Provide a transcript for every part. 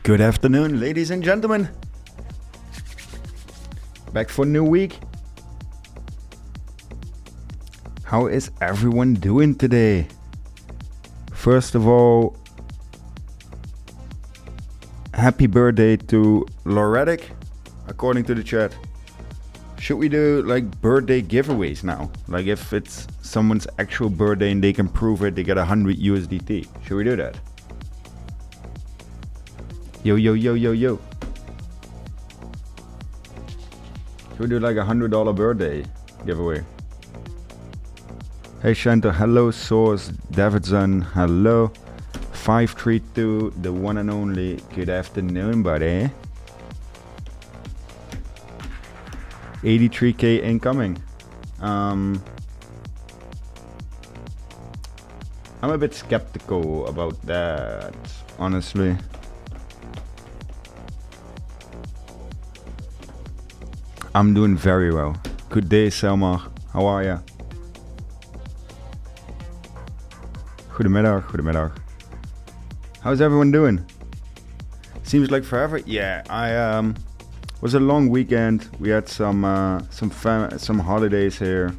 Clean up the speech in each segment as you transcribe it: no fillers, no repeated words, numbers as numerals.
Good afternoon, ladies and gentlemen. Back for a new week. How is everyone doing today? First of all, happy birthday to 𝗕𝗟𝗏, according to the chat. Should we do like birthday giveaways now? Like if it's someone's actual birthday and they can prove it, they get 100 USDT. Should we do that? Yo. Should we do like $100 birthday giveaway? Hey Chento, hello Source, Davidson, hello. 532, the one and only. Good afternoon, buddy. 83k incoming. I'm a bit skeptical about that, honestly. I'm doing very well. Good day, Selma. How are ya? Goedemiddag. How's everyone doing? Seems like forever. Yeah, was a long weekend. We had some holidays here.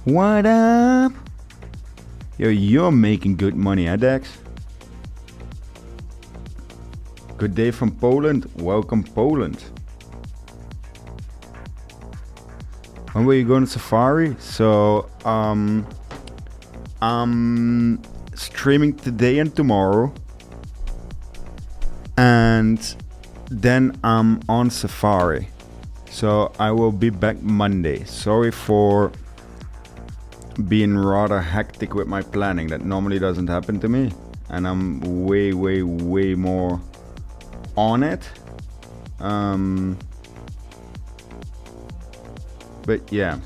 What up? Yo, you're making good money, huh, Dex? Good day from Poland. Welcome, Poland. When were you going to Safari? So, I'm streaming today and tomorrow. And then I'm on Safari. So, I will be back Monday. Sorry for being rather hectic with my planning. That normally doesn't happen to me, and I'm way more on it. But yeah,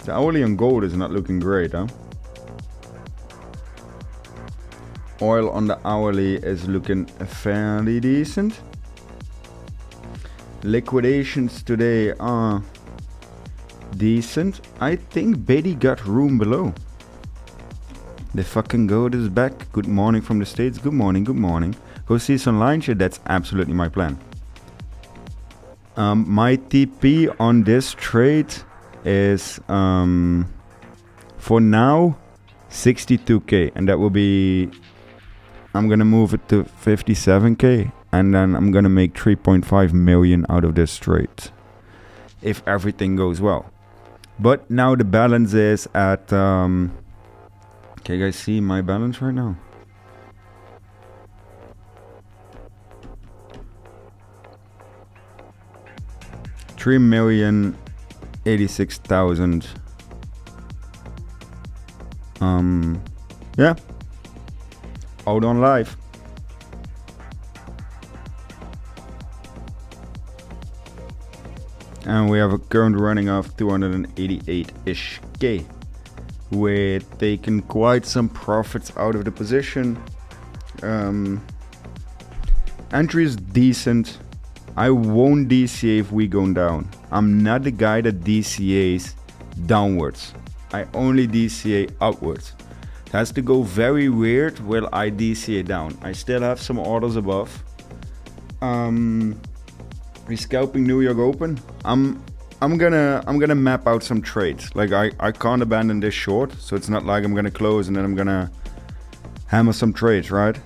the hourly on gold is not looking great, huh? Oil on the hourly is looking fairly decent. Liquidations today are decent. I think 𝗕𝗏 got room below. The fucking goat is back. Good morning from the States. Good morning. Go see some line shit. That's absolutely my plan. My TP on this trade is for now 62k, and that will be, I'm gonna move it to 57k, and then I'm gonna make 3.5 million out of this trade if everything goes well. But now the balance is at, can you guys see my balance right now? $3,086,000. Yeah. Out on live. And we have a current running of 288-ish K. We're taking quite some profits out of the position. Entry is decent. I won't DCA if we go down. I'm not the guy that DCAs downwards. I only DCA upwards. It has to go very weird will I DCA down. I still have some orders above. We're scalping New York Open. I'm gonna map out some trades. Like I can't abandon this short, so it's not like I'm gonna close and then I'm gonna hammer some trades, right?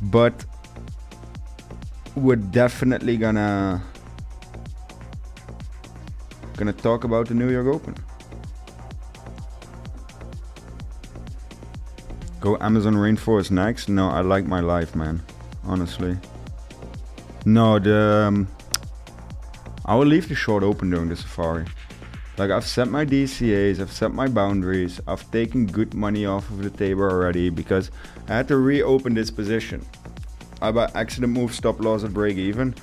But we're definitely gonna talk about the New York Open. Go Amazon Rainforest next? No, I like my life, man. Honestly. No, I will leave the short open during the Safari. Like I've set my DCAs, I've set my boundaries, I've taken good money off of the table already because I had to reopen this position. I by accident moved stop loss at break even.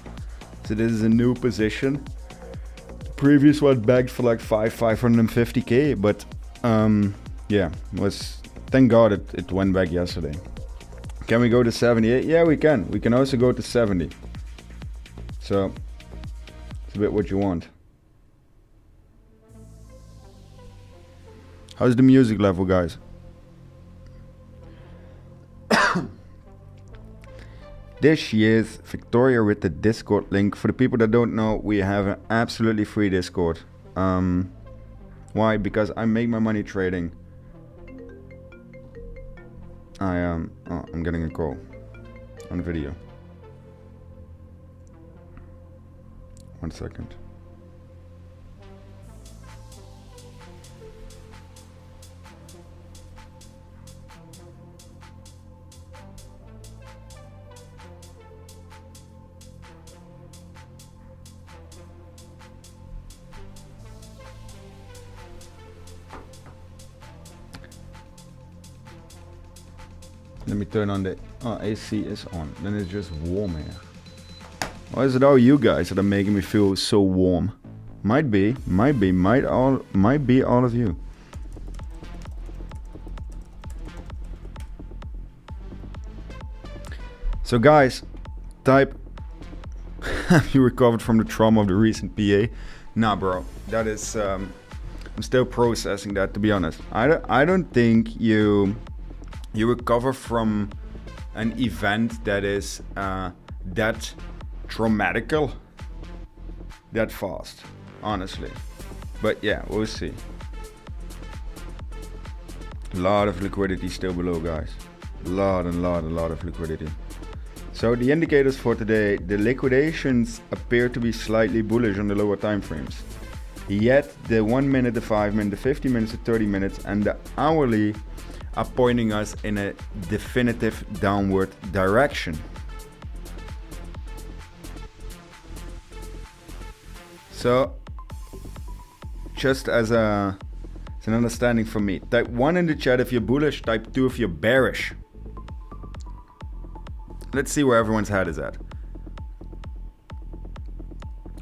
So this is a new position. The previous one bagged for like 550k, but yeah, was thank God it went back yesterday. Can we go to 78? Yeah, we can. We can also go to 70. So it's a bit what you want. How's the music level, guys? This year's Victoria with the Discord link. For the people that don't know, we have an absolutely free Discord. Why? Because I make my money trading. I'm getting a call on video. 1 second. Let me turn on the AC is on. Then it's just warm here. Or is it all you guys that are making me feel so warm? Might be all of you. So guys, type have you recovered from the trauma of the recent PA? Nah, bro. That is I'm still processing that, to be honest. I don't think you recover from an event that is that traumatical that fast, honestly. But yeah, we'll see. A lot of liquidity still below, guys. A lot of liquidity. So the indicators for today, the liquidations appear to be slightly bullish on the lower time frames. Yet the 1 minute, the 5 minute, the 50 minutes, the 30 minutes and the hourly are pointing us in a definitive downward direction. So, just as an understanding for me, type 1 in the chat if you're bullish, type 2 if you're bearish. Let's see where everyone's head is at.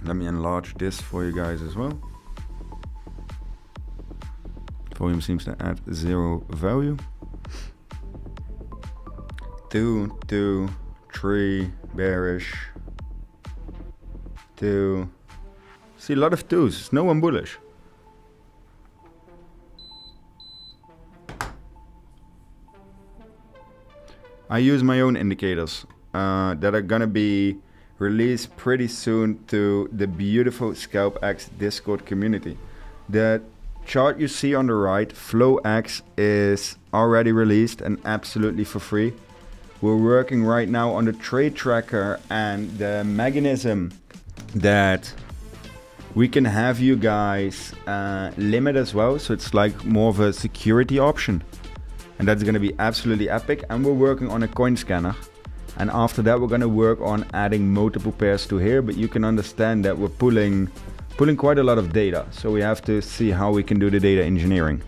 Let me enlarge this for you guys as well. Volume seems to add 0 value. 2, 2, 3, bearish. 2. See a lot of 2s, no one bullish. I use my own indicators that are gonna be released pretty soon to the beautiful 𝗕𝗟𝗏𝗥 Discord community. The chart you see on the right, FlowX, is already released and absolutely for free. We're working right now on the trade tracker and the mechanism that we can have you guys limit as well. So it's like more of a security option. And that's going to be absolutely epic. And we're working on a coin scanner. And after that, we're going to work on adding multiple pairs to here. But you can understand that we're pulling quite a lot of data. So we have to see how we can do the data engineering.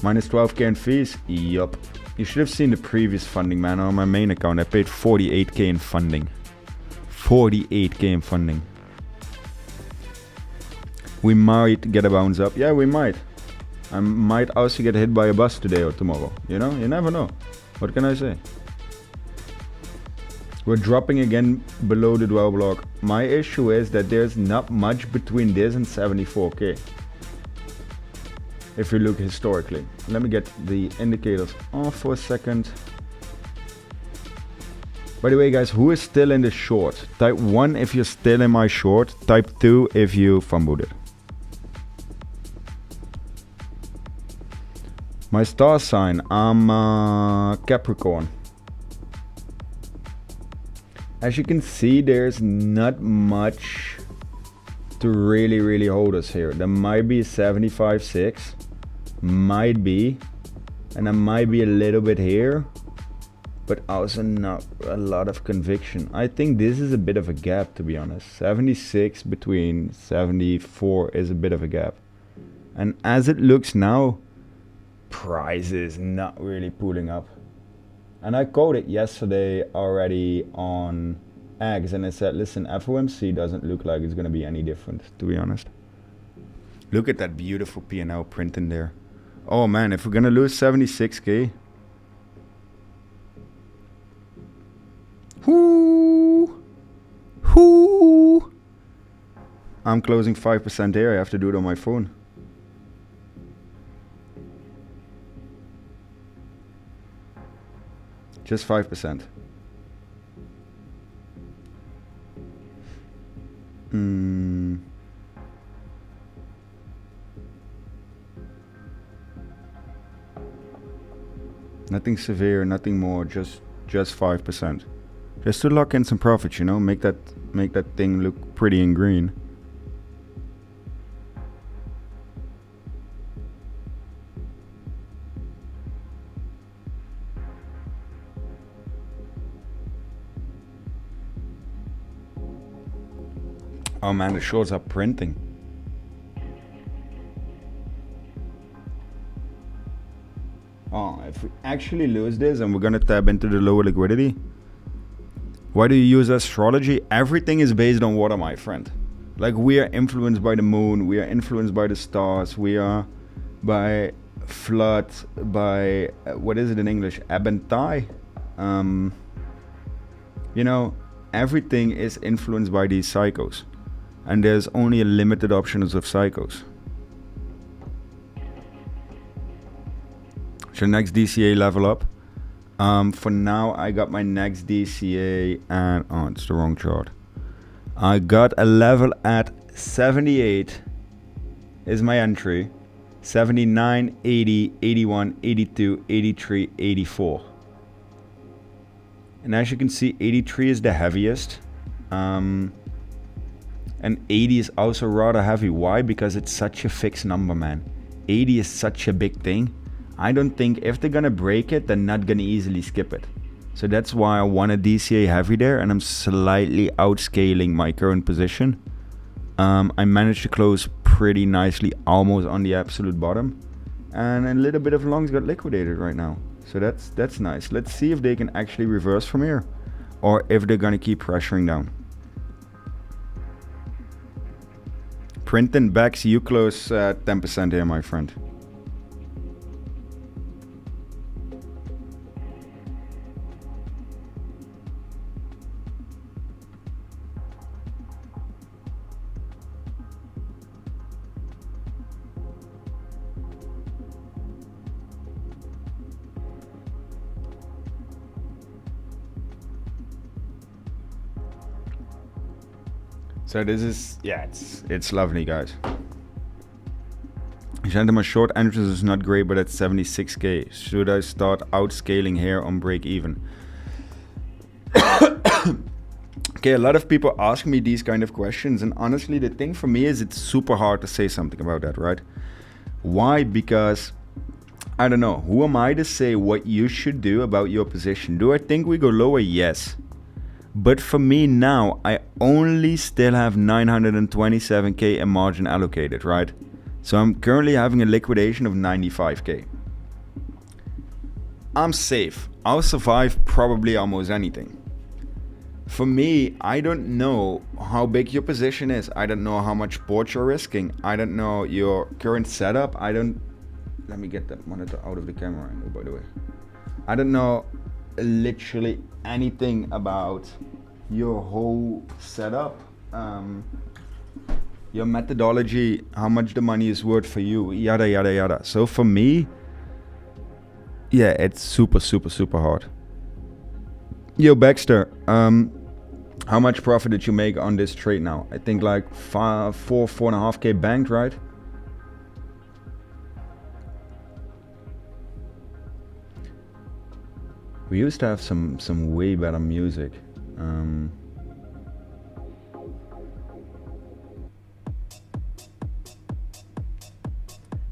Minus 12k in fees. Yup. You should have seen the previous funding, man. On my main account, I paid 48k in funding. 48k in funding. We might get a bounce up. Yeah, we might. I might also get hit by a bus today or tomorrow. You know, you never know. What can I say? We're dropping again below the dwell block. My issue is that there's not much between this and 74k. If you look historically. Let me get the indicators off for a second. By the way, guys, who is still in the short? Type 1 if you're still in my short. Type 2 if you fumbled it. My star sign, I'm Capricorn. As you can see, there's not much to really hold us here. There might be a 75.6, might be, and there might be a little bit here, but also not a lot of conviction. I think this is a bit of a gap, to be honest. 76 between 74 is a bit of a gap. And as it looks now, price is not really pulling up. And I quoted yesterday already on X and I said, listen, FOMC doesn't look like it's going to be any different, to be honest. Look at that beautiful P&L print in there. Oh man, if we're going to lose 76k, I'm closing 5% here. I have to do it on my phone. Just 5%. Nothing severe, nothing more, just 5%. Just to lock in some profits, you know, make that thing look pretty and green. Oh man, the shorts are printing. Oh, if we actually lose this and we're gonna tab into the lower liquidity, why do you use astrology? Everything is based on water, my friend. Like, we are influenced by the moon, we are influenced by the stars, we are by flood, by what is it in English? Ebb and tide. You know, everything is influenced by these cycles, and there's only a limited options of cycles. So next DCA level up. For now, I got my next DCA and oh, it's the wrong chart. I got a level at 78 is my entry. 79, 80, 81, 82, 83, 84. And as you can see, 83 is the heaviest. And 80 is also rather heavy. Why? Because it's such a fixed number, man. 80 is such a big thing. I don't think if they're gonna break it, they're not gonna easily skip it. So that's why I want a DCA heavy there, and I'm slightly outscaling my current position. I managed to close pretty nicely, almost on the absolute bottom, and a little bit of longs got liquidated right now. So that's nice. Let's see if they can actually reverse from here, or if they're gonna keep pressuring down. Printing backs, you close at 10% here, my friend. So this is, yeah, it's lovely, guys. Chento, my short entrance is not great, but at 76k. Should I start outscaling here on break even? Okay, a lot of people ask me these kind of questions, and honestly, the thing for me is it's super hard to say something about that, right? Why? Because I don't know. Who am I to say what you should do about your position? Do I think we go lower? Yes. But for me now, I only still have 927k in margin allocated, right? So I'm currently having a liquidation of 95k. I'm safe. I'll survive probably almost anything. For me, I don't know how big your position is. I don't know how much port you're risking. I don't know your current setup. Let me get that monitor out of the camera angle, by the way. I don't know literally anything about your whole setup, your methodology, how much the money is worth for you, yada yada yada. So for me, yeah, it's super hard. Yo, Baxter, how much profit did you make on this trade now? I think like 4.5k banked, right? We used to have some way better music.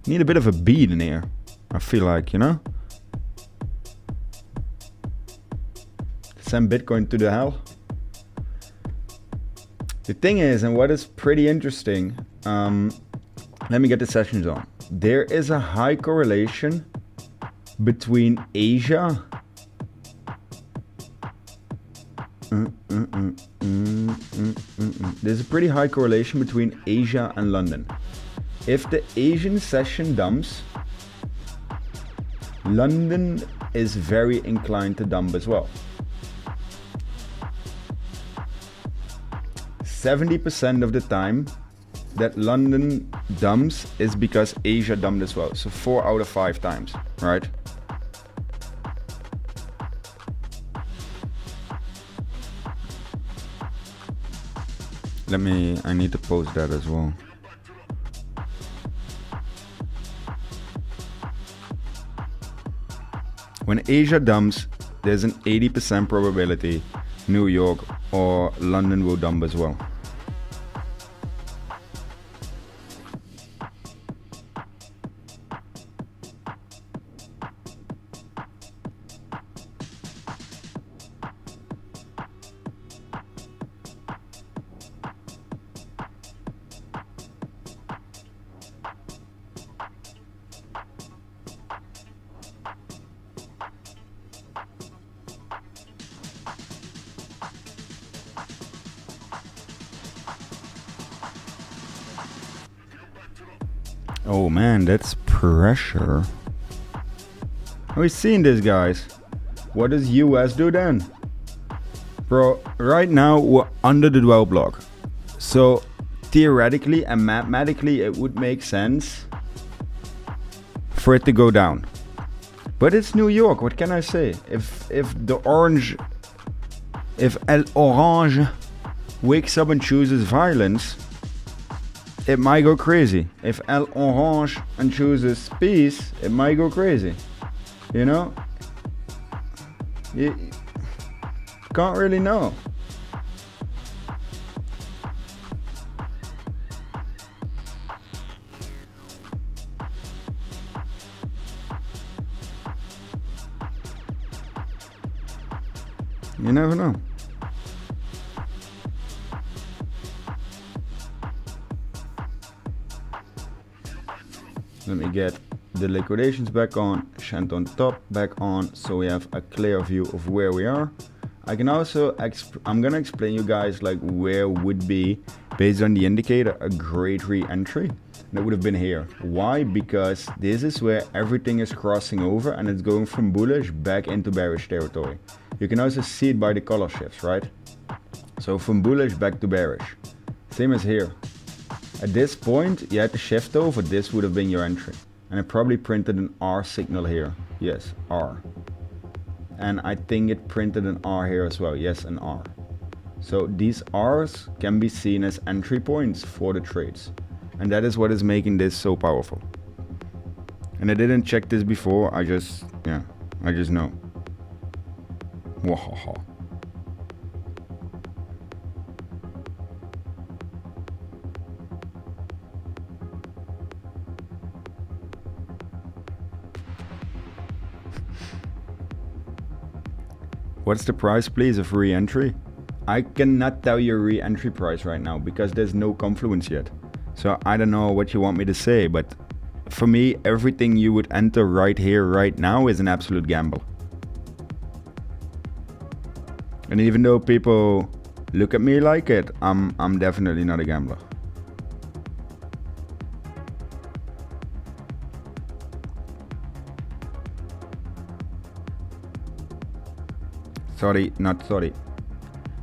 Need a bit of a beat in here, I feel like, you know? Send Bitcoin to the hell. The thing is, and what is pretty interesting, let me get the sessions on. There is a high correlation between Asia There's a pretty high correlation between Asia and London. If the Asian session dumps, London is very inclined to dump as well. 70% of the time that London dumps is because Asia dumped as well. So 4 out of 5 times, right? I need to post that as well. When Asia dumps, there's an 80% probability New York or London will dump as well. Oh man, that's pressure. We've seen this, guys. What does US do then? Bro, right now we're under the 12 block. So theoretically and mathematically it would make sense for it to go down. But it's New York, what can I say? If 𝗕𝗟𝗟𝗢𝗙 wakes up and chooses violence, it might go crazy. If 𝗕𝗟𝗟𝗢𝗙 and chooses peace, it might go crazy. You know? You can't really know. You never know. Let me get the liquidations back on, Chento on top back on, so we have a clear view of where we are. I can also, I'm gonna explain you guys like where would be, based on the indicator, a great re-entry. That would have been here. Why? Because this is where everything is crossing over and it's going from bullish back into bearish territory. You can also see it by the color shifts, right? So from bullish back to bearish. Same as here. At this point, you had to shift over, this would have been your entry. And it probably printed an R signal here. Yes, R. And I think it printed an R here as well. Yes, an R. So these R's can be seen as entry points for the trades. And that is what is making this so powerful. And I didn't check this before, I just know. Wahaha. What's the price, please, of re-entry? I cannot tell you a re-entry price right now because there's no confluence yet. So I don't know what you want me to say, but for me, everything you would enter right here, right now is an absolute gamble. And even though people look at me like it, I'm definitely not a gambler. Sorry, not sorry.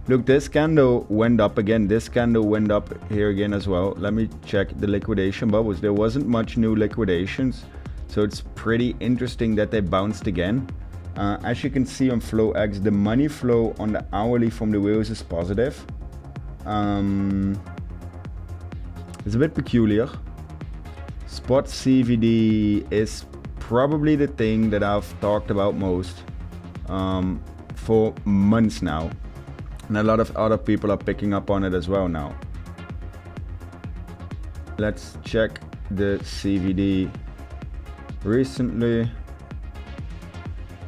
Look, this candle went up again. This candle went up here again as well. Let me check the liquidation bubbles. There wasn't much new liquidations. So it's pretty interesting that they bounced again. As you can see on FlowX, the money flow on the hourly from the wheels is positive. It's a bit peculiar. Spot CVD is probably the thing that I've talked about most for months now. And a lot of other people are picking up on it as well now. Let's check the CVD recently.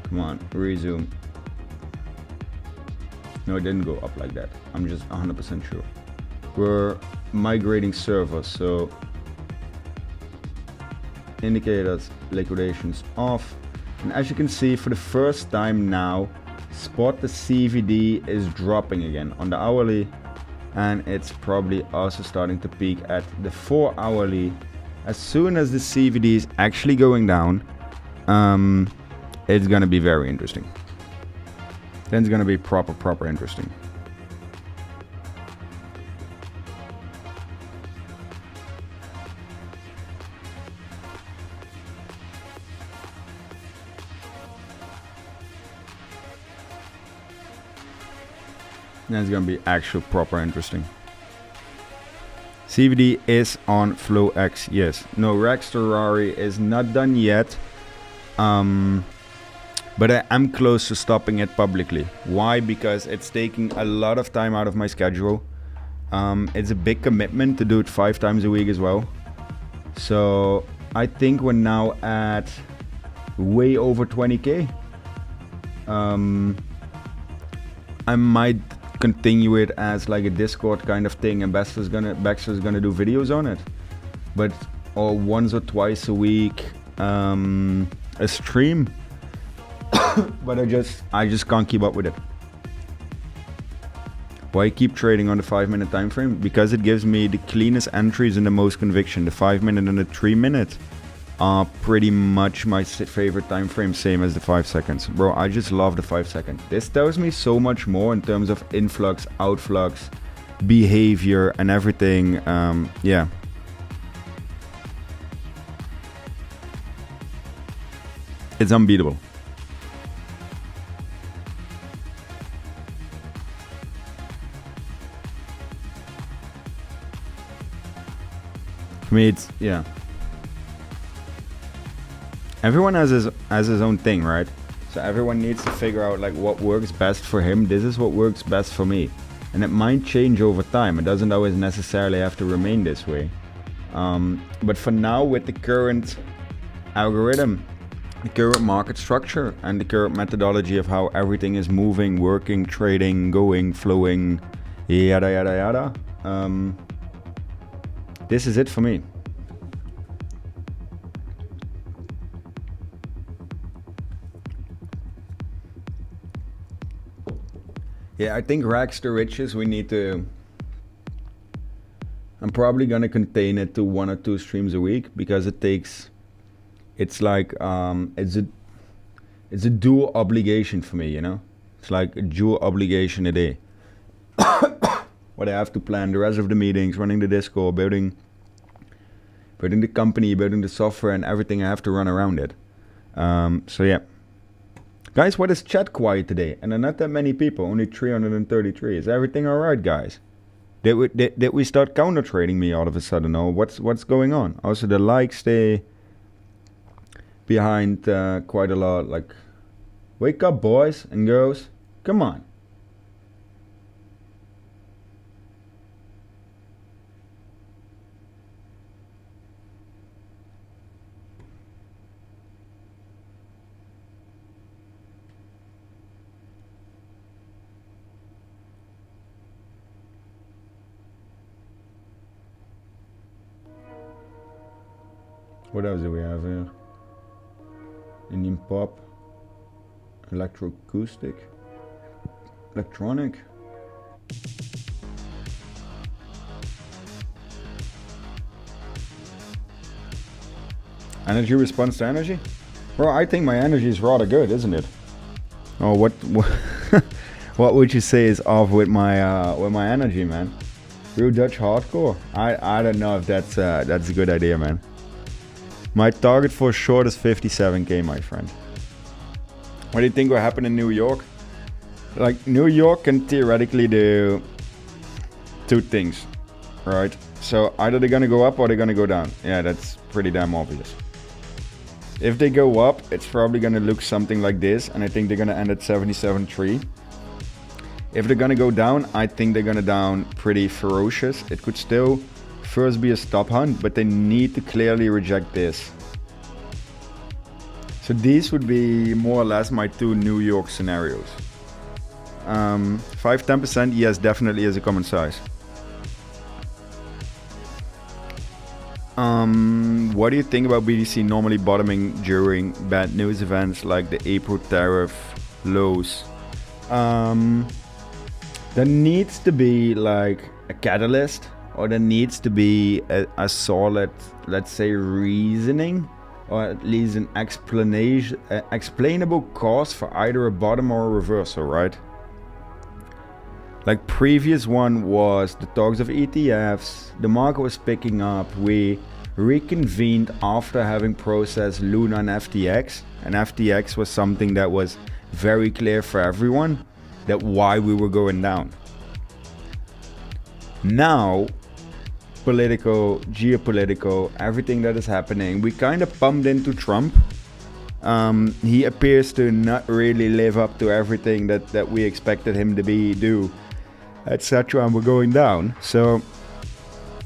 Come on, resume. No, it didn't go up like that. I'm just 100% sure. We're migrating servers, so indicators, liquidations off. And as you can see, for the first time now, spot the CVD is dropping again on the hourly, and it's probably also starting to peak at the 4 hourly. As soon as the CVD is actually going down, it's gonna be very interesting. Then it's gonna be proper interesting. That's gonna be actual proper interesting. CVD is on FlowX, yes. No, 𝗥𝗏𝗏𝗏𝗧 is not done yet. But I am close to stopping it publicly. Why? Because it's taking a lot of time out of my schedule. It's a big commitment to do it 5 times a week as well. So I think we're now at way over 20K. I might continue it as like a Discord kind of thing, and Baxter's gonna do videos on it, but or once or twice a week a stream. But I just can't keep up with it. Why keep trading on the 5-minute time frame? Because it gives me the cleanest entries and the most conviction. The 5-minute and the 3-minute are pretty much my favorite time frame, same as the 5 seconds. Bro, I just love the 5 second. This tells me so much more in terms of influx, outflux, behavior and everything. Yeah. It's unbeatable. For me, it's, yeah. Everyone has his own thing, right? So everyone needs to figure out like what works best for him. This is what works best for me. And it might change over time. It doesn't always necessarily have to remain this way. But for now, with the current algorithm, the current market structure, and the current methodology of how everything is moving, working, trading, going, flowing, yada yada yada, this is it for me. Yeah, I think 𝗥𝗏𝗏𝗏𝗧 we need to... I'm probably gonna contain it to 1 or 2 streams a week, because it takes... It's like, it's a dual obligation for me, you know? It's like a dual obligation a day. What I have to plan the rest of the meetings, running the Discord, building the company, building the software, and everything I have to run around it. So yeah. Guys, what is chat quiet today? And there are not that many people, only 333. Is everything alright, guys? Did we start counter trading me all of a sudden? Or what's going on? Also, the likes stay behind quite a lot. Like, wake up, boys and girls. Come on. What else do we have here? Indian pop, electroacoustic, electronic. Energy response to energy? Bro, I think my energy is rather good, isn't it? Oh, what what would you say is off with my energy, man? Real Dutch hardcore? I don't know if that's a good idea, man. My target for short is 57K, my friend. What do you think will happen in New York? Like, New York can theoretically do 2 things, right? So either they're gonna go up or they're gonna go down. Yeah, that's pretty damn obvious. If they go up, it's probably gonna look something like this, and I think they're gonna end at 77.3. If they're gonna go down, I think they're gonna down pretty ferocious. It could still first be a stop hunt, but they need to clearly reject this. So these would be more or less my 2 New York scenarios. 5-10%, yes, definitely is a common size. What do you think about BTC normally bottoming during bad news events like the April tariff lows? There needs to be like a catalyst, or there needs to be a solid, let's say, reasoning, or at least an explanation, explainable cause for either a bottom or a reversal, right? Like previous one was the talks of ETFs, the market was picking up, we reconvened after having processed Luna and FTX, and FTX was something that was very clear for everyone that why we were going down. Now, political, geopolitical, everything that is happening, we kind of bumped into Trump. He appears to not really live up to everything that we expected him to do, etc. And we're going down. So,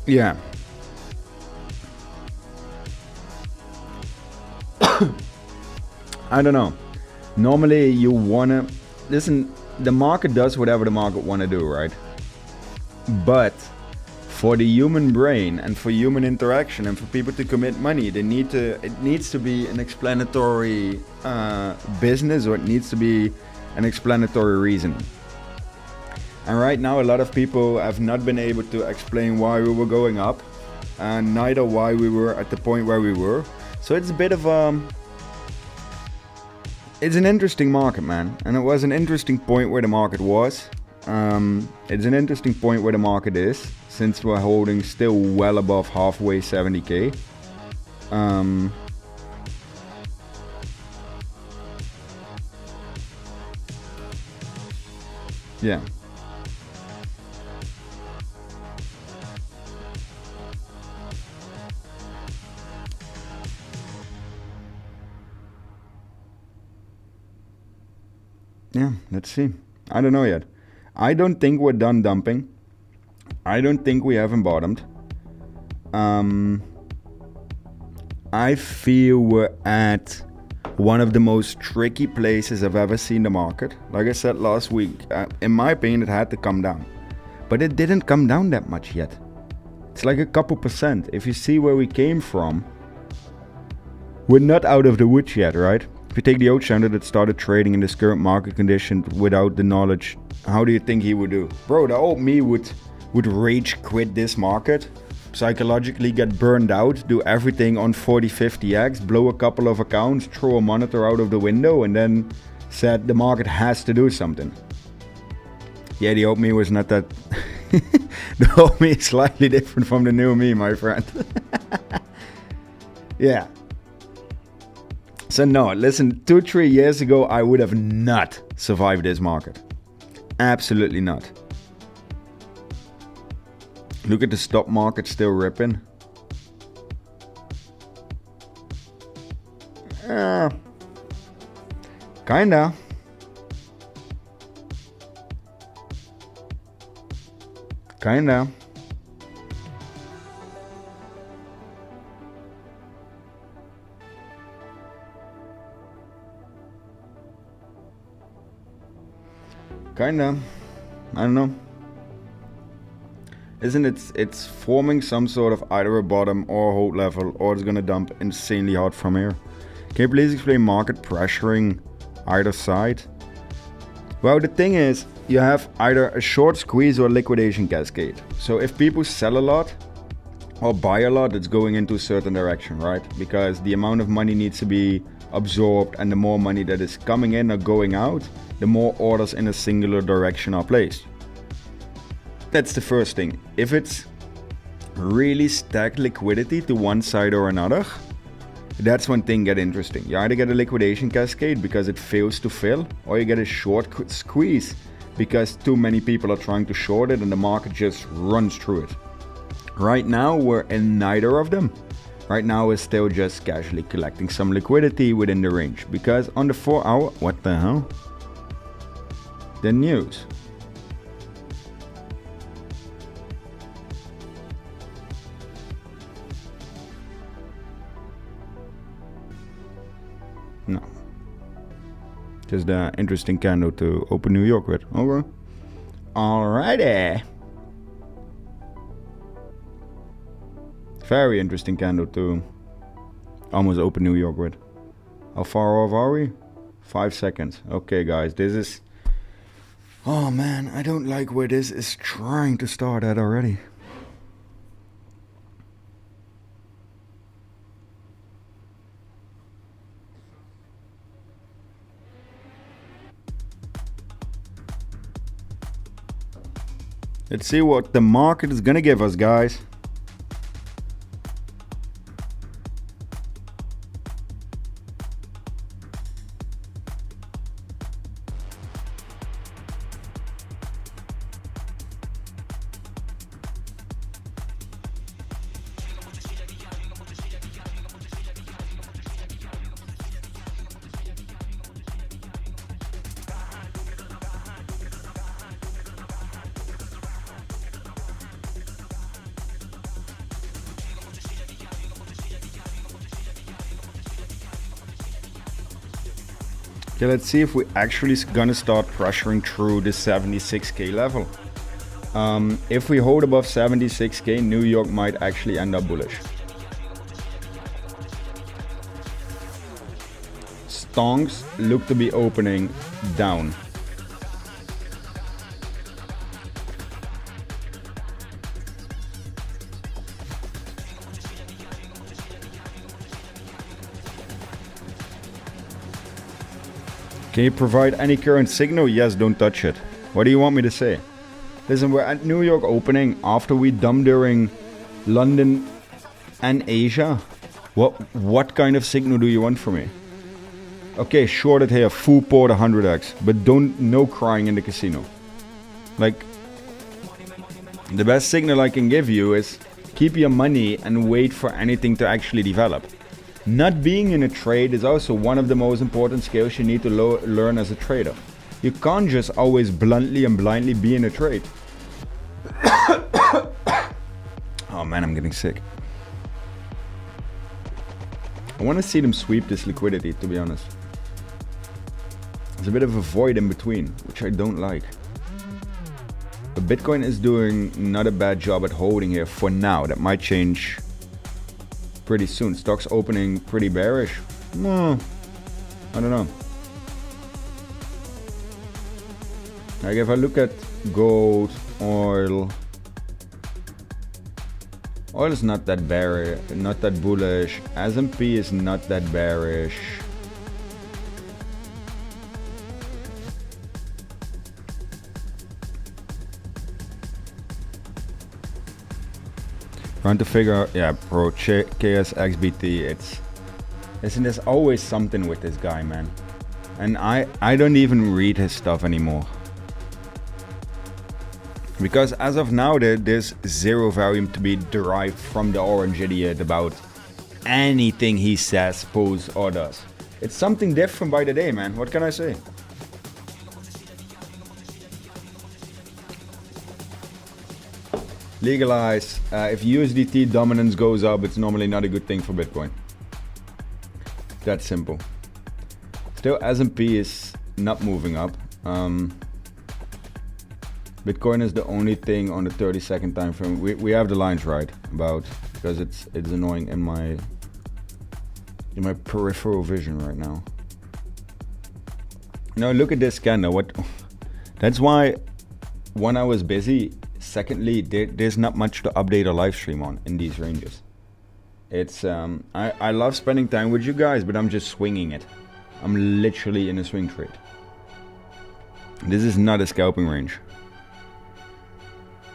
yeah. I don't know. Normally you wanna listen. The market does whatever the market wanna do, right? But for the human brain and for human interaction and for people to commit money, it needs to be an explanatory business, or it needs to be an explanatory reason. And right now, a lot of people have not been able to explain why we were going up, and neither why we were at the point where we were. So it's a bit of it's an interesting market, man. And it was an interesting point where the market was. It's an interesting point where the market is, since we're holding still well above halfway 70k. Yeah. Yeah, let's see. I don't know yet. I don't think we're done dumping. I don't think we haven't bottomed. I feel we're at one of the most tricky places I've ever seen the market. Like I said last week, in my opinion, it had to come down. But it didn't come down that much yet. It's like a couple percent. If you see where we came from, we're not out of the woods yet, right? If you take the old Chento that started trading in this current market condition without the knowledge, how do you think he would do? Bro, the old me would rage quit this market, psychologically get burned out, do everything on 40-50x, blow a couple of accounts, throw a monitor out of the window, and then said the market has to do something. Yeah, the old me was not that... The old me is slightly different from the new me, my friend. Yeah. So no, listen, 2-3 years ago, I would have not survived this market. Absolutely not. Look at the stock market still ripping. Kinda. Kinda. Kinda. I don't know. Isn't it's forming some sort of either a bottom or a hold level, or it's gonna dump insanely hard from here. Can you please explain market pressuring either side? Well, the thing is, you have either a short squeeze or a liquidation cascade. So if people sell a lot or buy a lot, it's going into a certain direction, right? Because the amount of money needs to be absorbed, and the more money that is coming in or going out, the more orders in a singular direction are placed. That's the first thing. If it's really stacked liquidity to one side or another, that's when things get interesting. You either get a liquidation cascade because it fails to fill, or you get a short squeeze because too many people are trying to short it and the market just runs through it. Right now, we're in neither of them. Right now, we're still just casually collecting some liquidity within the range, because on the 4 hour, what the hell? The news. No. Just the interesting candle to open New York with. Okay. Alrighty. Very interesting candle to almost open New York with. How far off are we? 5 seconds. Okay, guys, this is... Oh man, I don't like where this is trying to start at already. Let's see what the market is gonna give us, guys. Okay, let's see if we're actually gonna start pressuring through the 76k level. If we hold above 76k, New York might actually end up bullish. Stonks look to be opening down. Can you provide any current signal? Yes, don't touch it. What do you want me to say? Listen, we're at New York opening after we dump during London and Asia. What kind of signal do you want from me? Okay, shorted here, full port 100x, but no crying in the casino. Like, the best signal I can give you is keep your money and wait for anything to actually develop. Not being in a trade is also one of the most important skills you need to learn as a trader. You can't just always bluntly and blindly be in a trade. Oh man, I'm getting sick. I want to see them sweep this liquidity, to be honest. There's a bit of a void in between, which I don't like. But Bitcoin is doing not a bad job at holding here for now. That might change pretty soon. Stocks opening pretty bearish. I don't know. Like if I look at gold, oil is not that bearish, not that bullish. S&P is not that bearish. Trying to figure out, yeah, bro, ZachXBT, listen, there's always something with this guy, man. And I don't even read his stuff anymore. Because as of now, there's zero value to be derived from the orange idiot about anything he says, posts, or does. It's something different by the day, man. What can I say? Legalize. If USDT dominance goes up, it's normally not a good thing for Bitcoin. That's simple. Still, S&P is not moving up. Bitcoin is the only thing on the 30-second time frame. We have the lines right about, because it's annoying in my peripheral vision right now. Now look at this candle. That's why when I was busy. Secondly, there's not much to update or live stream on in these ranges. It's I love spending time with you guys, but I'm just swinging it. I'm literally in a swing trade. This is not a scalping range.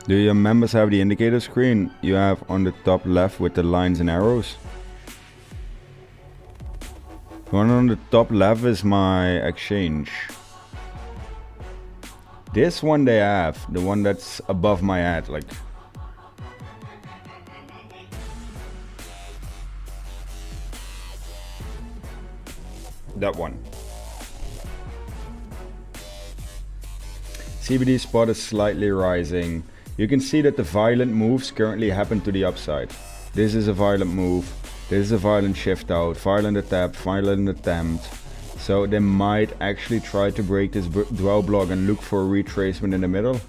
Do your members have the indicator screen you have on the top left with the lines and arrows? The one on the top left is my exchange. This one they have, the one that's above my ad, like. That one. CBD spot is slightly rising. You can see that the violent moves currently happen to the upside. This is a violent move. This is a violent shift out, violent tap, violent attempt. So they might actually try to break this dwell block and look for a retracement in the middle.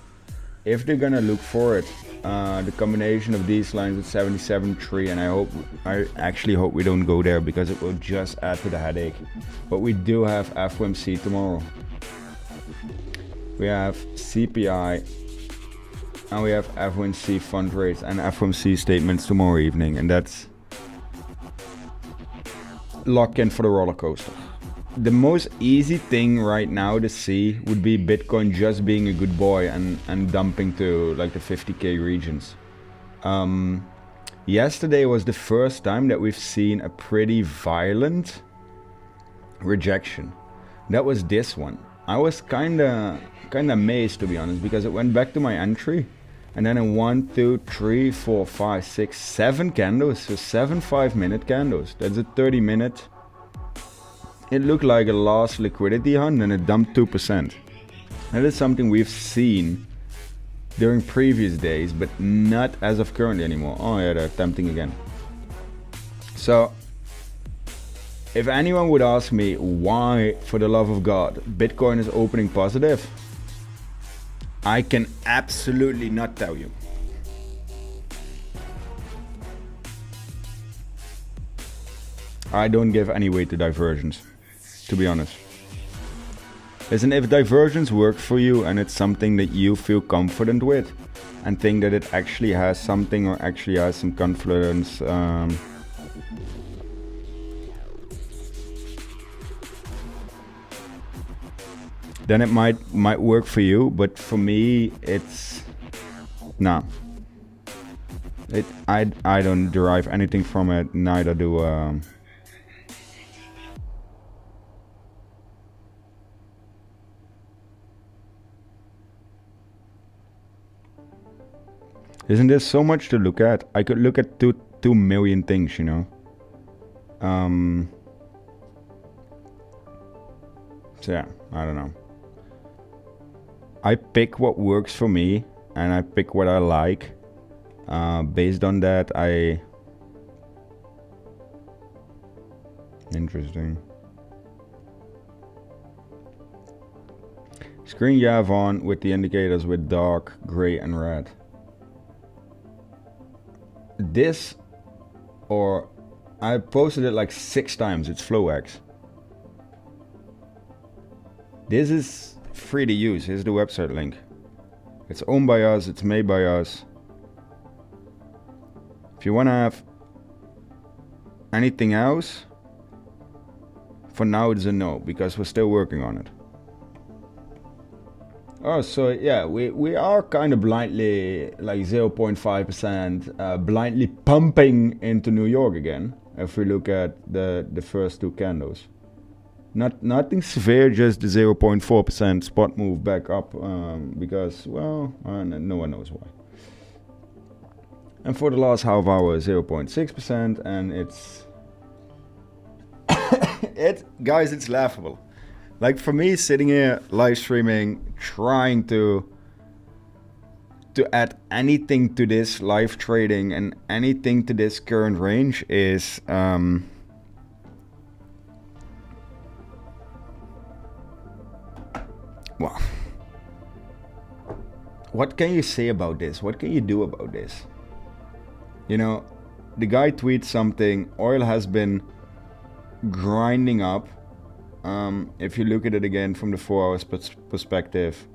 If they're gonna look for it, the combination of these lines with 77.3, and I actually hope we don't go there because it will just add to the headache. But we do have FOMC tomorrow. We have CPI, and we have FOMC fund rates and FOMC statements tomorrow evening, and that's lock in for the roller coaster. The most easy thing right now to see would be Bitcoin just being a good boy and dumping to like the 50k regions. Yesterday was the first time that we've seen a pretty violent rejection. That was this one. I was kinda amazed, to be honest, because it went back to my entry, and then in 1, 2, 3, 4, 5, 6, 7 candles, so 7 5-minute candles. That's a 30-minute. It looked like a last liquidity hunt and it dumped 2%. That is something we've seen during previous days, but not as of currently anymore. Oh yeah, they're attempting again. So if anyone would ask me why, for the love of God, Bitcoin is opening positive, I can absolutely not tell you. I don't give any weight to diversions, to be honest. Listen, if diversions work for you and it's something that you feel confident with and think that it actually has something or actually has some confidence, then it might work for you. But for me, it's nah. I don't derive anything from it. Neither do. Isn't there so much to look at? I could look at 2 million things, you know. So yeah, I don't know. I pick what works for me, and I pick what I like. Based on that, interesting. Screen you have on with the indicators with dark, gray, and red. This, or I posted it like 6 times. It's FlowX. This is free to use. Here's the website link. It's owned by us. It's made by us. If you want to have anything else, for now it's a no, because we're still working on it. Oh, so yeah, we are kind of blindly, like 0.5%, blindly pumping into New York again. If we look at the first 2 candles. Nothing severe, just the 0.4% spot move back up, because, well, no one knows why. And for the last half hour, 0.6%, and it's... guys, it's laughable. Like, for me, sitting here live streaming, trying to add anything to this live trading and anything to this current range is well, what can you say about this? What can you do about this? You know, the guy tweets something, oil has been grinding up. If you look at it again from the 4 hours perspective,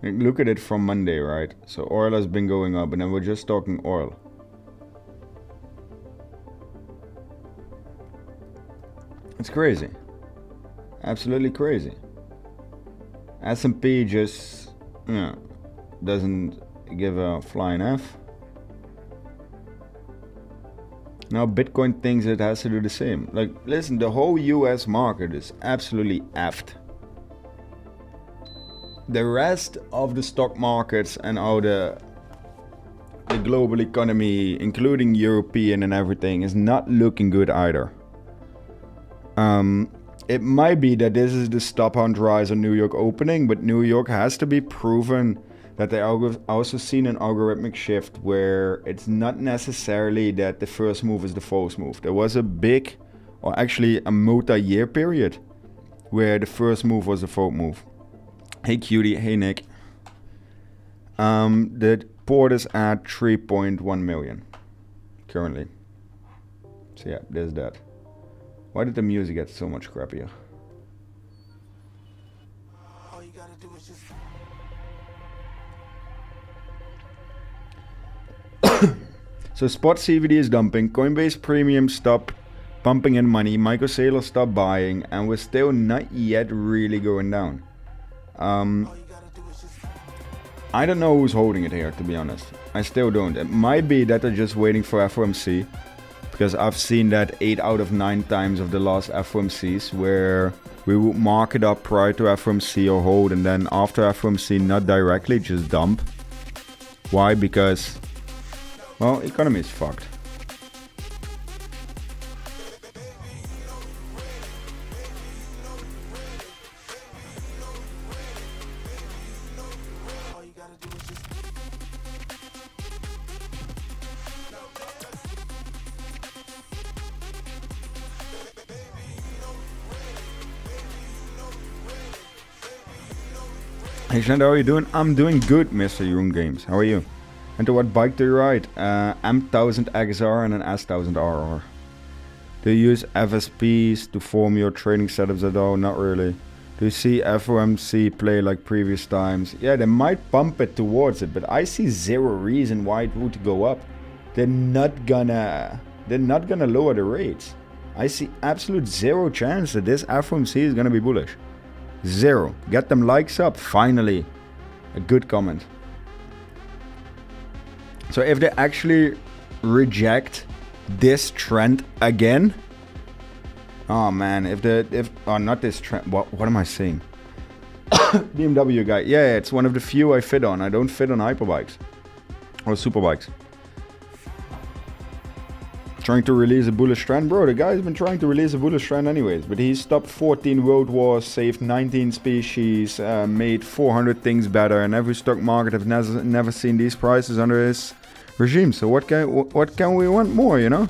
look at it from Monday, right? So oil has been going up, and then we're just talking oil. It's crazy. Absolutely crazy. S&P just, you know, doesn't give a flying F. Now Bitcoin thinks it has to do the same. Like, listen, the whole US market is absolutely effed. The rest of the stock markets and all the global economy, including European and everything, is not looking good either. It might be that this is the stop hunt rise on New York opening, but New York has to be proven that they also seen an algorithmic shift where it's not necessarily that the first move is the false move. There was a big, or actually a multi-year period where the first move was the false move. Hey cutie, hey Nick. The port is at 3.1 million currently. So yeah, there's that. Why did the music get so much crappier? All you gotta do is just... So spot CVD is dumping, Coinbase Premium stop pumping in money, Michael Saylor stop buying, and we're still not yet really going down. I don't know who's holding it here, to be honest. I still don't. It might be that they're just waiting for FOMC, because I've seen that 8 out of 9 times of the last FOMCs where we would mark it up prior to FOMC or hold, and then after FOMC not directly, just dump. Why? Because, well, economy is fucked. Hey Chento, how are you doing? I'm doing good, Mr. Yoon Games. How are you? And to what bike do you ride? M1000XR and an S1000RR. Do you use FSPs to form your trading setups at all? Not really. Do you see FOMC play like previous times? Yeah, they might bump it towards it, but I see zero reason why it would go up. They're not gonna lower the rates. I see absolute zero chance that this FOMC is gonna be bullish. Zero. Get them likes up, finally. A good comment. So if they actually reject this trend again, oh man, not this trend, what am I saying? BMW guy, yeah, it's one of the few I fit on. I don't fit on hyperbikes or superbikes. Trying to release a bullish trend, bro. The guy's been trying to release a bullish trend anyways, but he stopped 14 world wars, saved 19 species, made 400 things better, and every stock market have never seen these prices under his regime. So what can we want more, you know?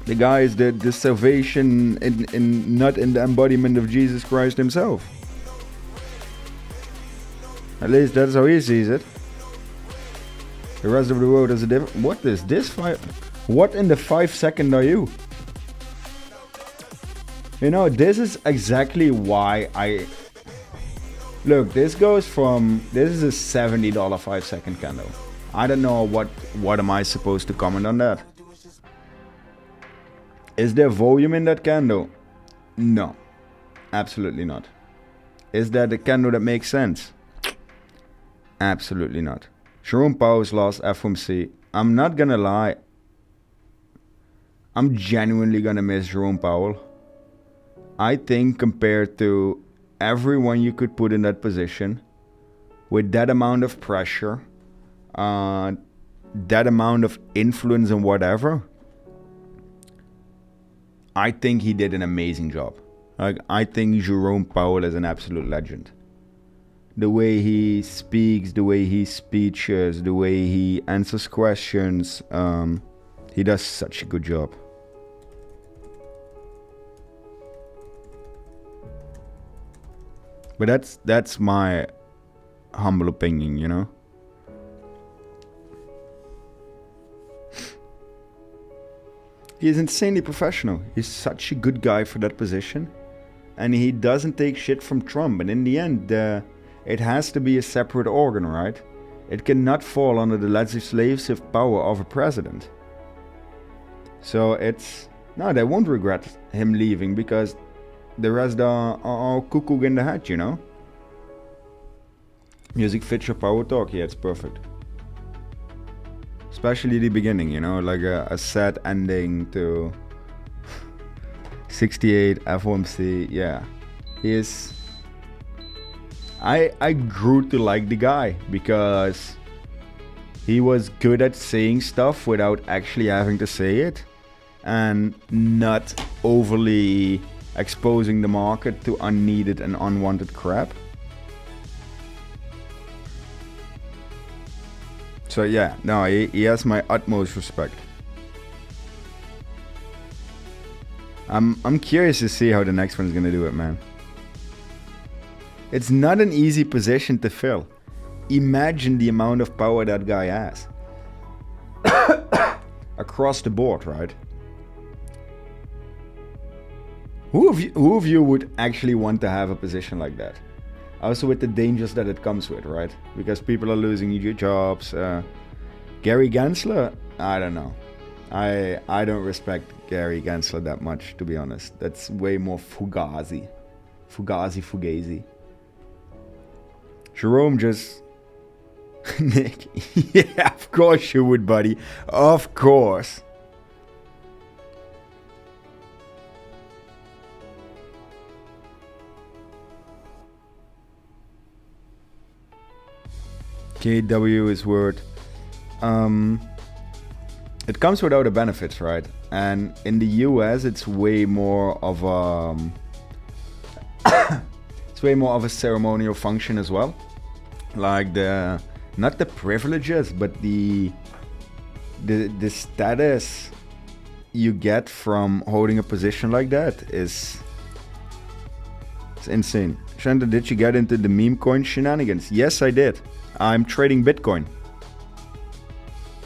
The guy is the salvation not in the embodiment of Jesus Christ himself. At least that's how he sees it. The rest of the world is a different. What is this? What in the 5 second are you? You know, this is exactly why look, this is a $70 5 second candle. I don't know what am I supposed to comment on that? Is there volume in that candle? No, absolutely not. Is that a candle that makes sense? Absolutely not. Jerome Powell's last FOMC. I'm not gonna lie. I'm genuinely gonna miss Jerome Powell. I think compared to everyone you could put in that position, with that amount of pressure, that amount of influence and whatever, I think he did an amazing job. Like, I think Jerome Powell is an absolute legend. The way he speaks, the way he speeches, the way he answers questions, he does such a good job. But that's my humble opinion, you know? He's insanely professional. He's such a good guy for that position. And he doesn't take shit from Trump. And in the end, it has to be a separate organ, right? It cannot fall under the legislative power of a president. So they won't regret him leaving because the rest are cuckoo in the hat, you know? Music fits your power talk, yeah, it's perfect. Especially the beginning, you know, like a sad ending to 68 FOMC, yeah. I grew to like the guy because he was good at saying stuff without actually having to say it and not overly exposing the market to unneeded and unwanted crap. So yeah, no, he has my utmost respect. I'm curious to see how the next one's gonna do it, man. It's not an easy position to fill. Imagine the amount of power that guy has. Across the board, right? Who of you would actually want to have a position like that? Also with the dangers that it comes with, right? Because people are losing your jobs. Gary Gensler, I don't know. I don't respect Gary Gensler that much, to be honest. That's way more Fugazi. Fugazi. Jerome just... Nick, yeah, of course you would, buddy. Of course. KW is word. It comes without the benefits, right? And in the US, it's way more of a ceremonial function as well. Like not the privileges, but the status you get from holding a position like that is It's insane. Chento, did you get into the meme coin shenanigans? Yes, I did. I'm trading Bitcoin.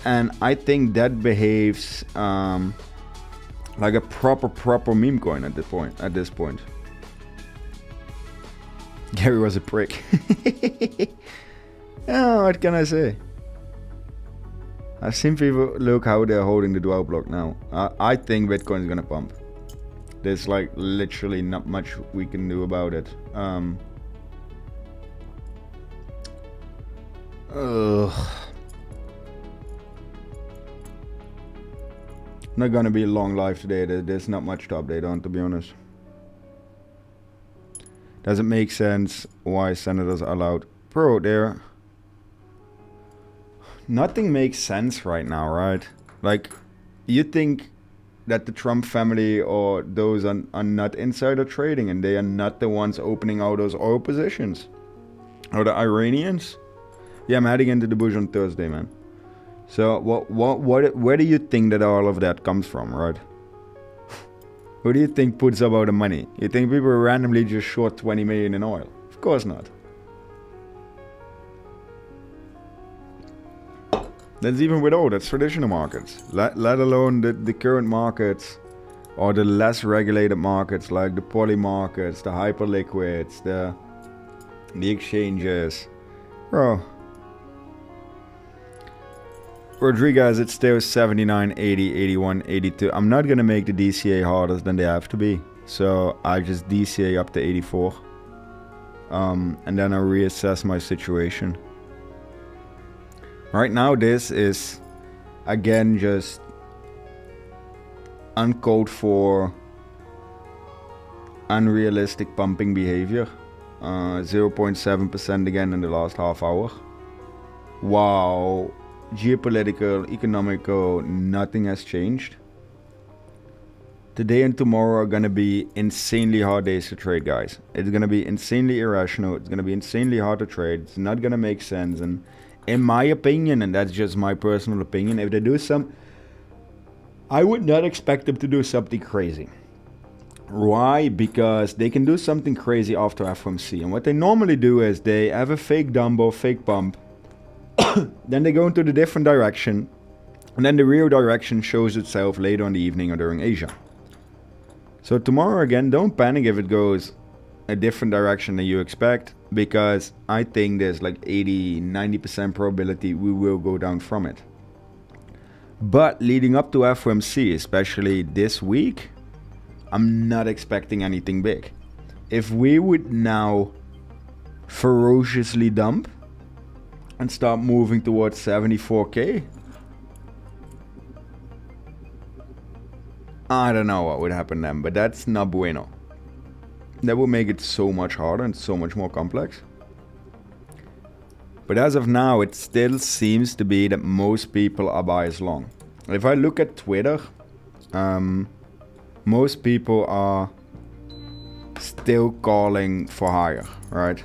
And I think that behaves like a proper meme coin at this point. Gary was a prick. Oh, what can I say? I've seen people look how they're holding the 𝗕𝗏𝗏 block now. I think Bitcoin is gonna pump. There's like literally not much we can do about it. Not gonna be a long live today. There's not much to update on, to be honest. Doesn't make sense why senators are allowed. Bro, nothing makes sense right now, right? Like, you think that the Trump family or those are not insider trading and they are not the ones opening all those oil positions? Or the Iranians? Yeah, I'm heading into the bush on Thursday, man. So where do you think that all of that comes from, right? Who do you think puts up all the money? You think people randomly just short 20 million in oil? Of course not. That's even with all that's traditional markets, let alone the current markets or the less regulated markets like the poly markets, the hyperliquids, the exchanges. Bro. Rodriguez, it's still 79, 80, 81, 82. I'm not going to make the DCA harder than they have to be. So I just DCA up to 84. And then I reassess my situation. Right now, this is, again, just uncalled for, unrealistic pumping behavior. 0.7% again in the last half hour. Wow. Geopolitical, economical, nothing has changed. Today and tomorrow are going to be insanely hard days to trade, guys. It's going to be insanely irrational. It's going to be insanely hard to trade. It's not going to make sense. And in my opinion, and that's just my personal opinion, if they do I would not expect them to do something crazy. Why? Because they can do something crazy after FOMC. And what they normally do is they have a fake dump or fake pump. Then they go into the different direction. And then the real direction shows itself later in the evening or during Asia. So tomorrow again, don't panic if it goes a different direction than you expect. Because I think there's like 80-90% probability we will go down from it. But leading up to FOMC, especially this week, I'm not expecting anything big. If we would now ferociously dump and start moving towards 74K, I don't know what would happen then, but that's not bueno. That will make it so much harder and so much more complex. But as of now, it still seems to be that most people are biased long. If I look at Twitter, most people are still calling for higher, right?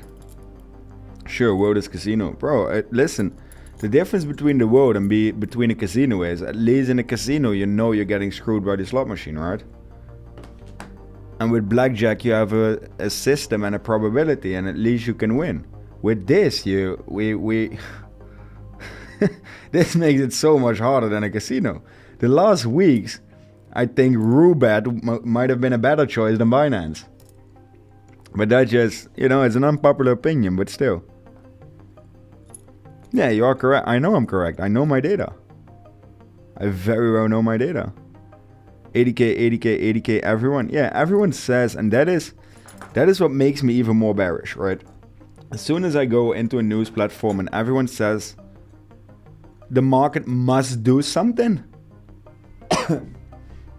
Sure, world is casino. Bro, listen, the difference between the world and between a casino is, at least in a casino, you know you're getting screwed by the slot machine, right? And with blackjack, you have a system and a probability, and at least you can win. With this, this makes it so much harder than a casino. The last weeks, I think Roulette might have been a better choice than Binance. But that just, it's an unpopular opinion, but still. Yeah, you are correct. I know I'm correct. I know my data. I very well know my data. 80K, 80K, 80K, everyone. Yeah, everyone says, and that is what makes me even more bearish, right? As soon as I go into a news platform and everyone says the market must do something,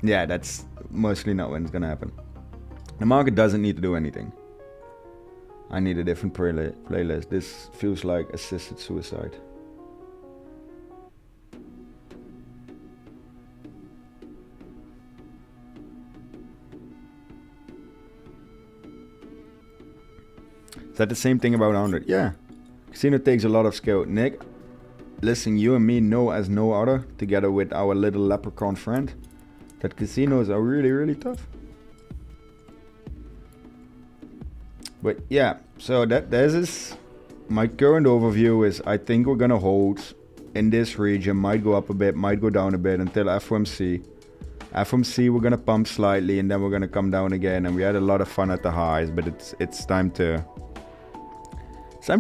yeah, that's mostly not when it's gonna happen. The market doesn't need to do anything. I need a different playlist. This feels like assisted suicide. Is that the same thing about 100? Yeah. Casino takes a lot of skill. Nick, listen, you and me know as no other, together with our little leprechaun friend, that casinos are really, really tough. But yeah, so this is my current overview. Is I think we're gonna hold in this region, might go up a bit, might go down a bit until FOMC. FOMC we're gonna pump slightly and then we're gonna come down again, and we had a lot of fun at the highs, but it's time to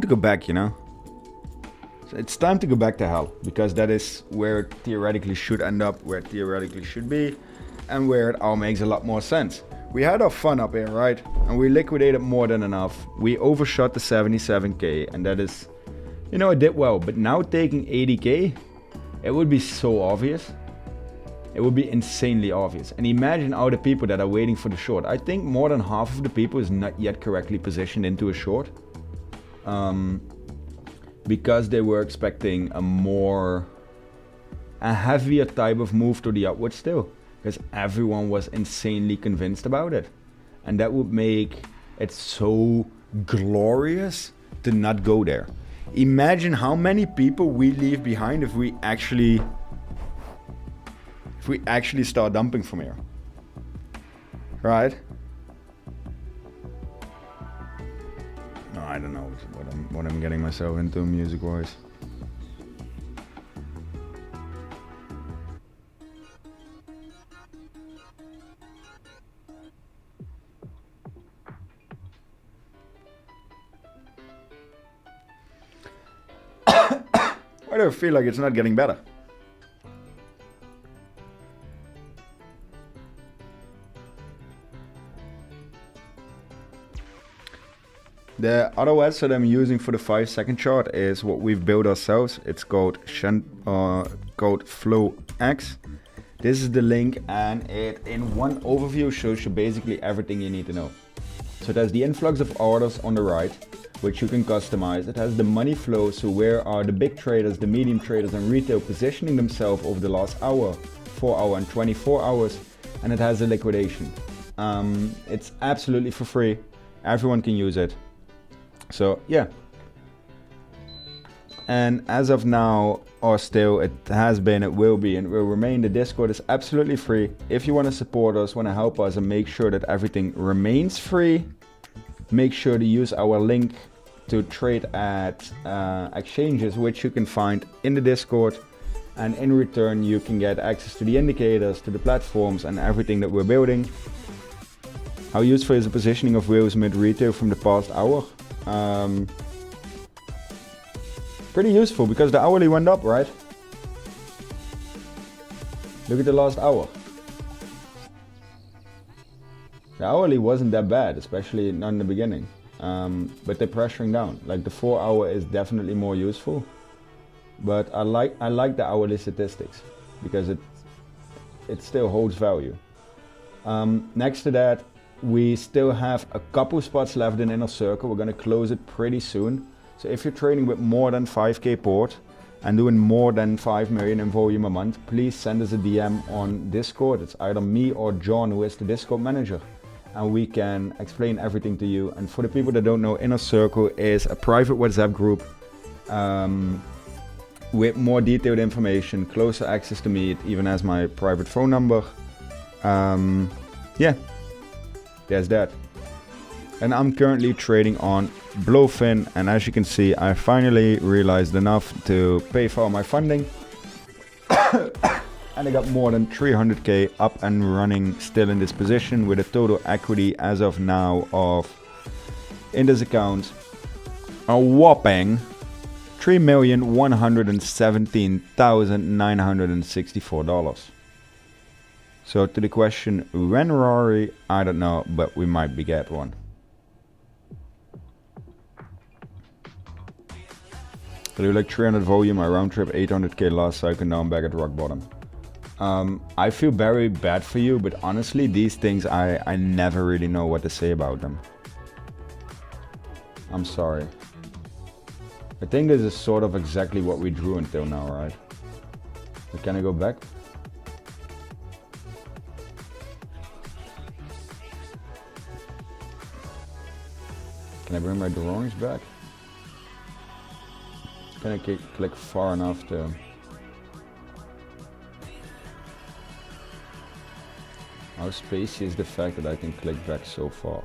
go back, you know. So it's time to go back to hell, because that is where it theoretically should end up, where it theoretically should be, and where it all makes a lot more sense. We had our fun up here, right? And we liquidated more than enough. We overshot the 77k, and that is, you know, it did well. But now taking 80k, it would be so obvious. It would be insanely obvious. And imagine all the people that are waiting for the short. I think more than half of the people is not yet correctly positioned into a short. Because they were expecting a heavier type of move to the upward still. Because everyone was insanely convinced about it. And that would make it so glorious to not go there. Imagine how many people we leave behind if we actually start dumping from here. Right? No, I don't know what I'm getting myself into music-wise. Why do I feel like it's not getting better? The other website I'm using for the 5-second chart is what we've built ourselves. It's called 𝗕𝗘𝗪𝗔𝗥𝗍. This is the link, and it in one overview shows you basically everything you need to know. So it has the influx of orders on the right, which you can customize. It has the money flow, so where are the big traders, the medium traders and retail positioning themselves over the last hour, 4 hour and 24 hours. And it has a liquidation. It's absolutely for free. Everyone can use it. So yeah. And as of now, or still, it has been, it will be, and it will remain. The Discord is absolutely free. If you want to support us, want to help us and make sure that everything remains free, make sure to use our link to trade at exchanges, which you can find in the Discord. And in return, you can get access to the indicators, to the platforms and everything that we're building. How useful is the positioning of whales mid retail from the past hour? Pretty useful, because the hourly went up, right? Look at the last hour. The hourly wasn't that bad, especially not in the beginning. But they're pressuring down. Like the 4 hour is definitely more useful. But I like the hourly statistics, because it still holds value. Next to that, we still have a couple spots left in Inner Circle. We're gonna close it pretty soon. So if you're trading with more than 5k port and doing more than 5 million in volume a month, please send us a DM on Discord. It's either me or John, who is the Discord manager, and we can explain everything to you. And for the people that don't know, Inner Circle is a private WhatsApp group with more detailed information, closer access to me. It even has my private phone number. Yeah, there's that. And I'm currently trading on Bluefin, and as you can see, I finally realized enough to pay for my funding. And I got more than 300k up and running still in this position, with a total equity as of now of, in this account, a whopping $3,117,964. So to the question, when Rory, I don't know, but we might be get one. I do like 300 volume, I round trip 800k last cycle, now I'm back at rock bottom. I feel very bad for you, but honestly, these things, I never really know what to say about them. I'm sorry. I think this is sort of exactly what we drew until now, right? But can I go back? Can I bring my drawings back? Can I click far enough to... How spacey is the fact that I can click back so far?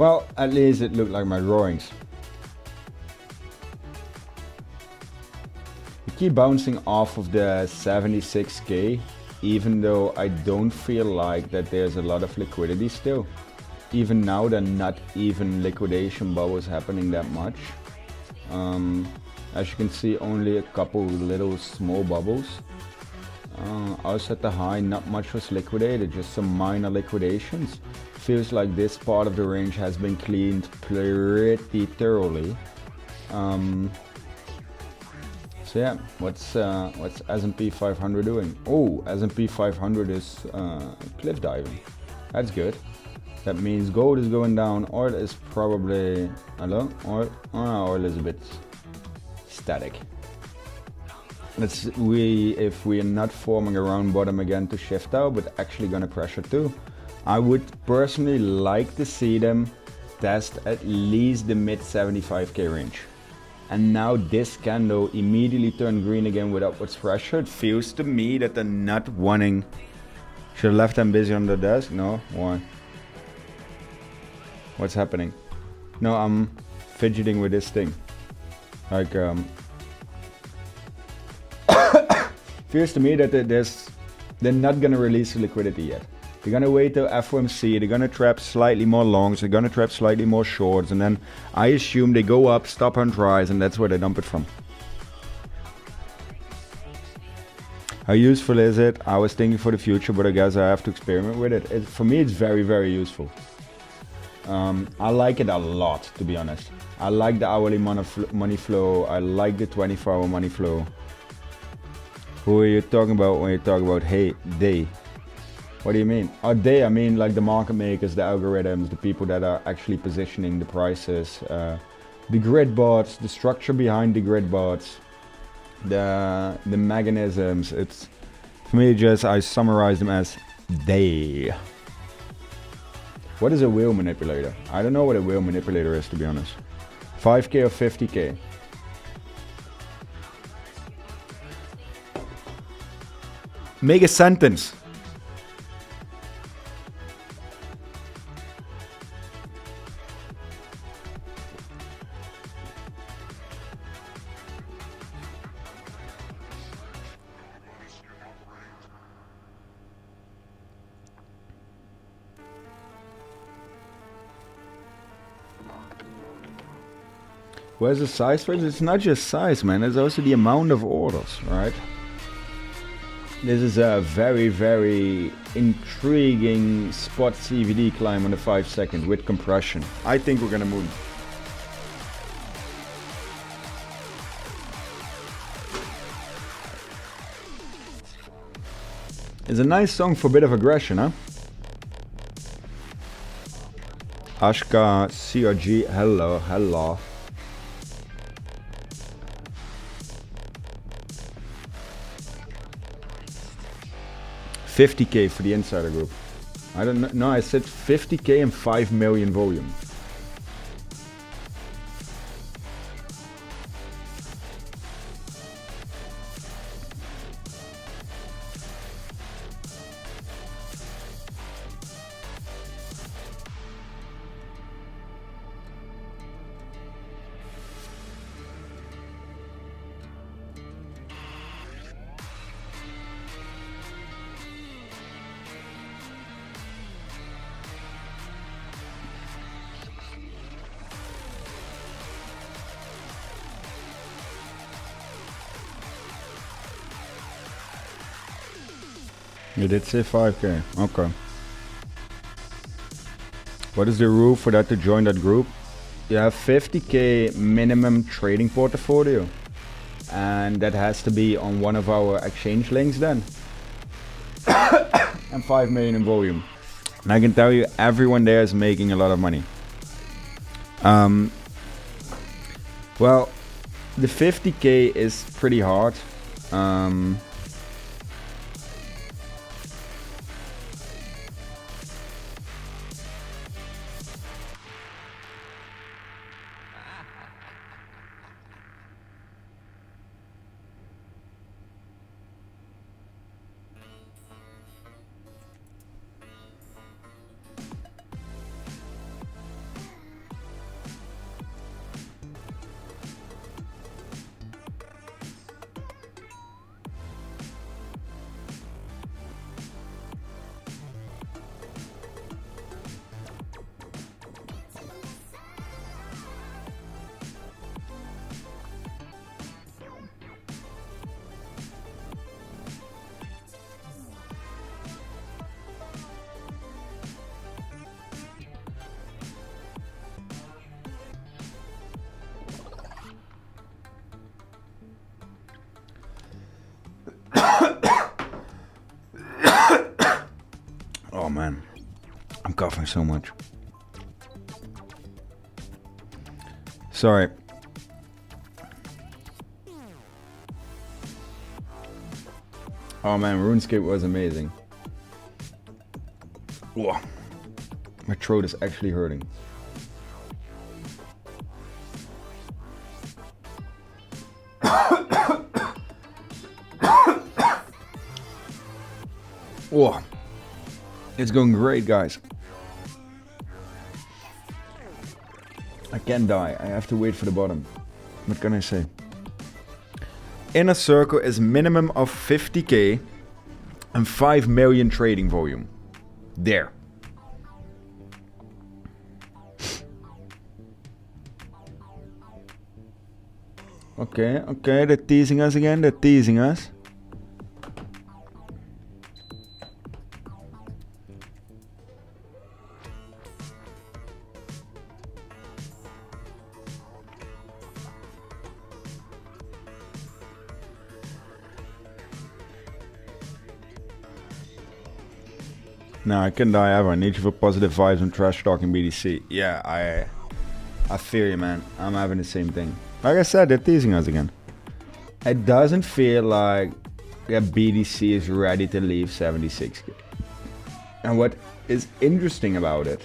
Well, at least it looked like my drawings. We keep bouncing off of the 76k, even though I don't feel like that there's a lot of liquidity still. Even now, there are not even liquidation bubbles happening that much. As you can see, only a couple little small bubbles. Also at the high, not much was liquidated, just some minor liquidations. Feels like this part of the range has been cleaned pretty thoroughly. So yeah, what's S&P 500 doing? Oh, S&P 500 is cliff diving. That's good. That means gold is going down. Oil is probably, hello? Oil is a bit static. If we are not forming a round bottom again to shift out, but actually gonna pressure too, I would personally like to see them test at least the mid 75k range. And now this candle immediately turned green again with upwards pressure. It feels to me that they're not wanting. Should have left them busy on the desk? No, why? What's happening? No, I'm fidgeting with this thing. Like, feels to me that they're not gonna release liquidity yet. They're gonna wait till FOMC, they're gonna trap slightly more longs, they're gonna trap slightly more shorts, and then I assume they go up, stop on rise, and that's where they dump it from. How useful is it? I was thinking for the future, but I guess I have to experiment with it. For me, it's very, very useful. I like it a lot, to be honest. I like the hourly money flow. I like the 24-hour money flow. Who are you talking about when you talk about hey, they? What do you mean? Oh, they, I mean like the market makers, the algorithms, the people that are actually positioning the prices, the grid bots, the structure behind the grid bots, the mechanisms. It's, for me, just I summarize them as they. What is a wheel manipulator? I don't know what a wheel manipulator is, to be honest. 5k or 50k? Make a sentence. Where's the size for it? It's not just size, man. It's also the amount of orders, right? This is a very, very intriguing spot CVD climb on the 5 second with compression. I think we're gonna move. It's a nice song for a bit of aggression, huh? Ashka CRG, hello. 50k for the insider group. I don't know. No, I said 50k and 5 million volume. You did say 5k, okay. What is the rule for that to join that group? You have 50k minimum trading portfolio, and that has to be on one of our exchange links then. And 5 million in volume. And I can tell you, everyone there is making a lot of money. Well, the 50k is pretty hard. Oh man, I'm coughing so much. Sorry. Oh man, RuneScape was amazing. Whoa. My throat is actually hurting. Whoa. It's going great, guys. I can't die. I have to wait for the bottom. What can I say? Inner circle is minimum of 50k and 5 million trading volume. There. Okay, they're teasing us again. They're teasing us. No, I can die ever. I need you for positive vibes and trash talking BDC. Yeah, I feel you, man. I'm having the same thing. Like I said, they're teasing us again. It doesn't feel like BDC is ready to leave 76k. And what is interesting about it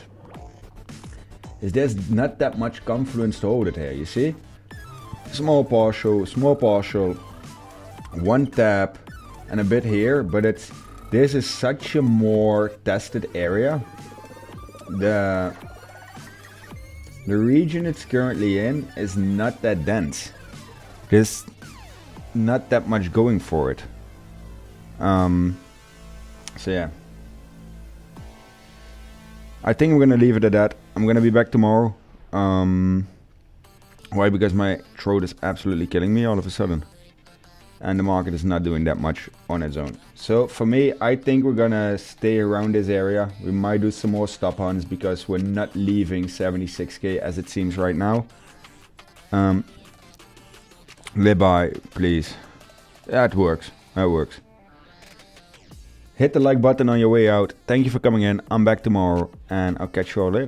is there's not that much confluence to hold it here, you see? Small partial, one tap, and a bit here, but this is such a more tested area. The region it's currently in is not that dense. There's not that much going for it. So yeah. I think I'm gonna leave it at that. I'm gonna be back tomorrow. Why? Because my throat is absolutely killing me all of a sudden. And the market is not doing that much on its own. So for me, I think we're gonna stay around this area. We might do some more stop hunts because we're not leaving 76k as it seems right now. 𝗕𝗏𝗏𝗏, please. That works. That works. Hit the like button on your way out. Thank you for coming in. I'm back tomorrow and I'll catch you all later.